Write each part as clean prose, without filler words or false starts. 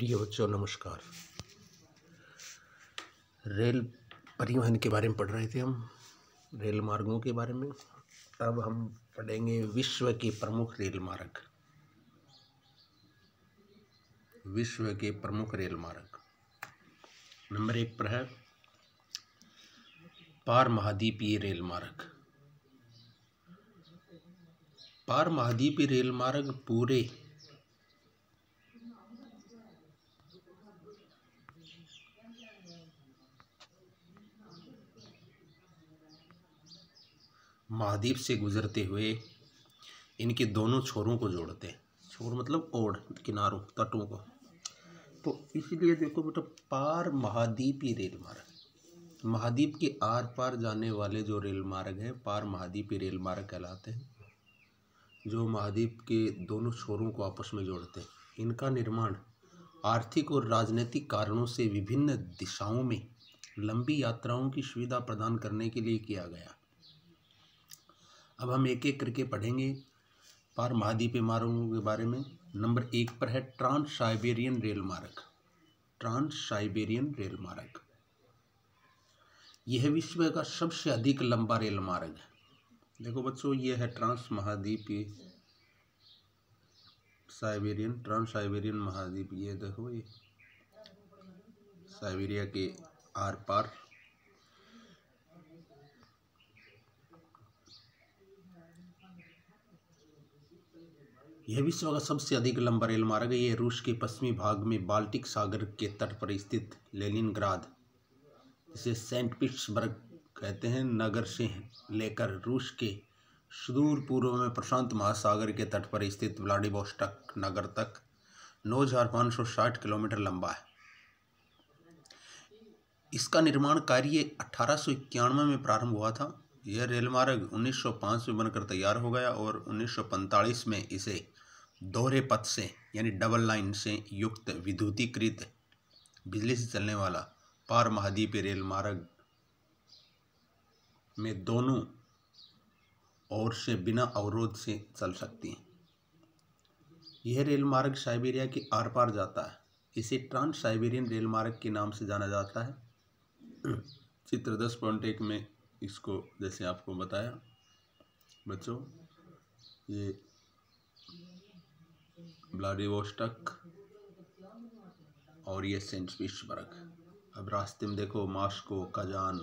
प्रिय बच्चों नमस्कार। रेल परिवहन के बारे में पढ़ रहे थे हम, रेल मार्गों के बारे में। अब हम पढ़ेंगे विश्व के प्रमुख रेल मार्ग। विश्व के प्रमुख रेल मार्ग नंबर 1 पर है पार महाद्वीपीय रेल मार्ग। पार महाद्वीपीय रेल मार्ग पूरे महाद्वीप से गुजरते हुए इनके दोनों छोरों को जोड़ते हैं। छोर मतलब ओर, किनारों, तटों को। तो इसलिए देखो बेटा, पार महाद्वीपीय रेल मार्ग, महाद्वीप के आर पार जाने वाले जो रेल मार्ग हैं पार महाद्वीपीय रेल मार्ग कहलाते हैं, जो महाद्वीप के दोनों छोरों को आपस में जोड़ते हैं। इनका निर्माण आर्थिक और राजनीतिक कारणों से विभिन्न दिशाओं में लंबी यात्राओं की सुविधा प्रदान करने के लिए किया गया। अब हम एक एक करके पढ़ेंगे पार महाद्वीपीय मार्गों के बारे में। नंबर 1 पर है ट्रांस साइबेरियन रेल मार्ग। ट्रांस साइबेरियन रेल मार्ग यह विश्व का सबसे अधिक लंबा रेल मार्ग है। देखो बच्चों, यह है ट्रांस महाद्वीपीय साइबेरियन, ट्रांस साइबेरियन महाद्वीप। ये देखो, ये साइबेरिया के आर पार यह विश्व का सबसे अधिक लंबा रेल मार्ग है। यह रूस के पश्चिमी भाग में बाल्टिक सागर के तट पर स्थित लेनिनग्राद, जिसे सेंट पीटर्सबर्ग कहते हैं, नगर से लेकर रूस के सुदूर पूर्व में प्रशांत महासागर के तट पर स्थित व्लादिवोस्टोक नगर तक 9,560 किलोमीटर लंबा है। इसका निर्माण कार्य 1891 में प्रारंभ हुआ था। यह रेल मार्ग 1905 में बनकर तैयार हो गया और 1945 में इसे दोहरे पथ से यानी डबल लाइन से युक्त विद्युतीकृत बिजली से चलने वाला पार महाद्वीपीय रेल मार्ग में दोनों ओर से बिना अवरोध से चल सकती है। यह रेल मार्ग साइबेरिया के आर पार जाता है। इसे ट्रांस साइबेरियन रेल मार्ग के नाम से जाना जाता है। चित्र 10.1 में इसको जैसे आपको बताया बच्चों, ये व्लादिवोस्टोक और ये सेंट पीटर्सबर्ग। अब रास्ते में देखो मॉस्को, कजान,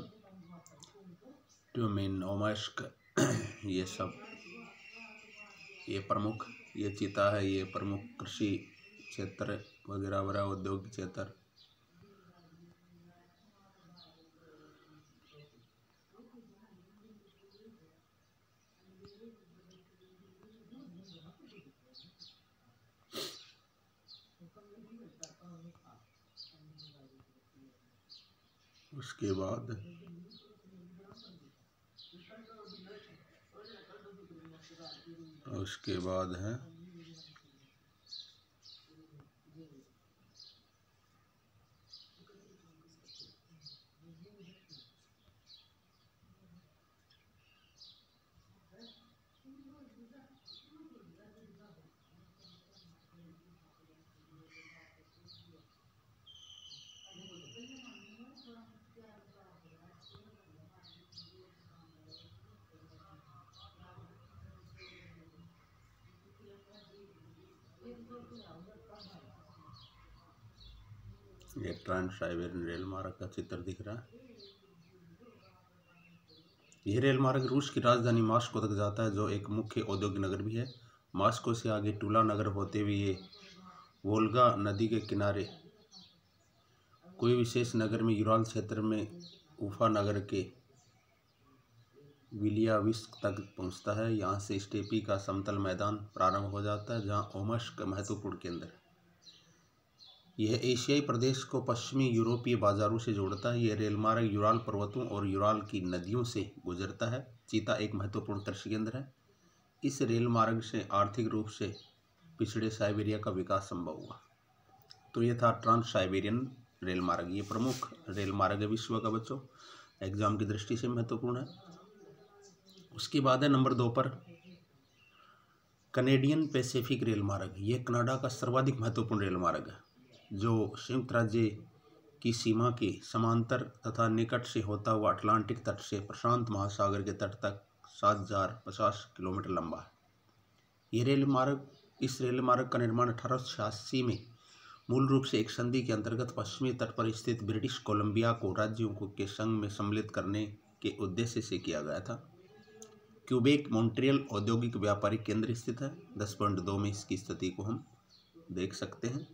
ट्यूमेन, ओमस्क, ये सब ये प्रमुख, ये चीता है, ये प्रमुख कृषि क्षेत्र वगैरह वगैरह, औद्योगिक क्षेत्र। उसके बाद है ये ट्रांस साइबेरियन रेल मार्ग का चित्र दिख रहा है। यह रेल मार्ग रूस की राजधानी मॉस्को तक जाता है, जो एक मुख्य औद्योगिक नगर भी है। मॉस्को से आगे टूला नगर होते हुए ये वोल्गा नदी के किनारे कोई विशेष नगर में यूराल क्षेत्र में उफा नगर के विलियाविस्क तक पहुंचता है। यहाँ से स्टेपी का समतल मैदान प्रारंभ हो जाता है, जहाँ ओमस्क महत्वपूर्ण केंद्र है। यह एशियाई प्रदेश को पश्चिमी यूरोपीय बाजारों से जोड़ता है। यह रेल मार्ग यूराल पर्वतों और यूराल की नदियों से गुजरता है। चीता एक महत्वपूर्ण कृषि केंद्र है। इस रेल मार्ग से आर्थिक रूप से पिछड़े साइबेरिया का विकास संभव हुआ। तो ये था ट्रांस साइबेरियन रेल मार्ग। ये प्रमुख रेल मार्ग है विश्व का बच्चों, एग्जाम की दृष्टि से महत्वपूर्ण है। उसके बाद है नंबर 2 पर कनेडियन पैसिफिक रेल मार्ग। ये कनाडा का सर्वाधिक महत्वपूर्ण रेल मार्ग है। जो संयुक्त राज्य की सीमा के समांतर तथा निकट से होता हुआ अटलांटिक तट से प्रशांत महासागर के तट तक 7050 किलोमीटर लंबा है। इस रेल मार्ग का निर्माण 1886 में मूल रूप से एक संधि के अंतर्गत पश्चिमी तट पर स्थित ब्रिटिश कोलंबिया को राज्यों के संघ में सम्मिलित करने के उद्देश्य से किया गया था। क्यूबेक मॉन्ट्रियल औद्योगिक व्यापारिक केंद्र स्थित है। 10.2 में इसकी स्थिति को हम देख सकते हैं।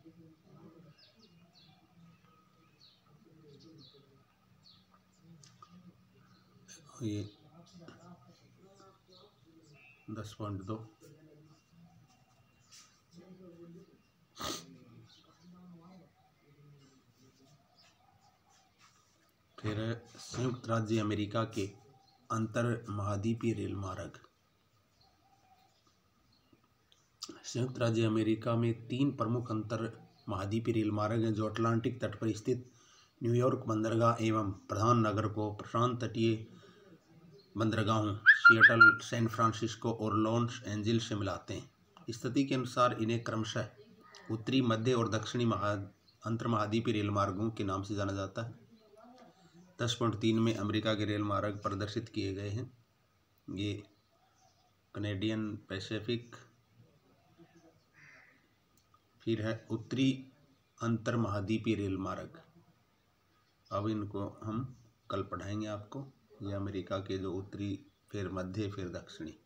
ये 10.2 फिर संयुक्त राज्य अमेरिका के अंतर महाद्वीपीय रेल मार्ग। संयुक्त राज्य अमेरिका में 3 प्रमुख अंतर महाद्वीपीय रेल मार्ग हैं जो अटलांटिक तट पर स्थित न्यूयॉर्क बंदरगाह एवं प्रधान नगर को प्रशांत तटीय बंदरगाहों सिएटल, सैन फ्रांसिस्को और लॉस एंजिल्स से मिलाते हैं। स्थिति के अनुसार इन्हें क्रमशः उत्तरी, मध्य और दक्षिणी अंतर महाद्वीपीय रेल मार्गों के नाम से जाना जाता है। 10.3 में अमेरिका के रेल मार्ग प्रदर्शित किए गए हैं। ये कनेडियन पैसिफिक, फिर है उत्तरी अंतर महाद्वीपीय रेल मार्ग। अब इनको हम कल पढ़ाएंगे आपको। ये अमेरिका के जो उत्तरी, फिर मध्य, फिर दक्षिणी।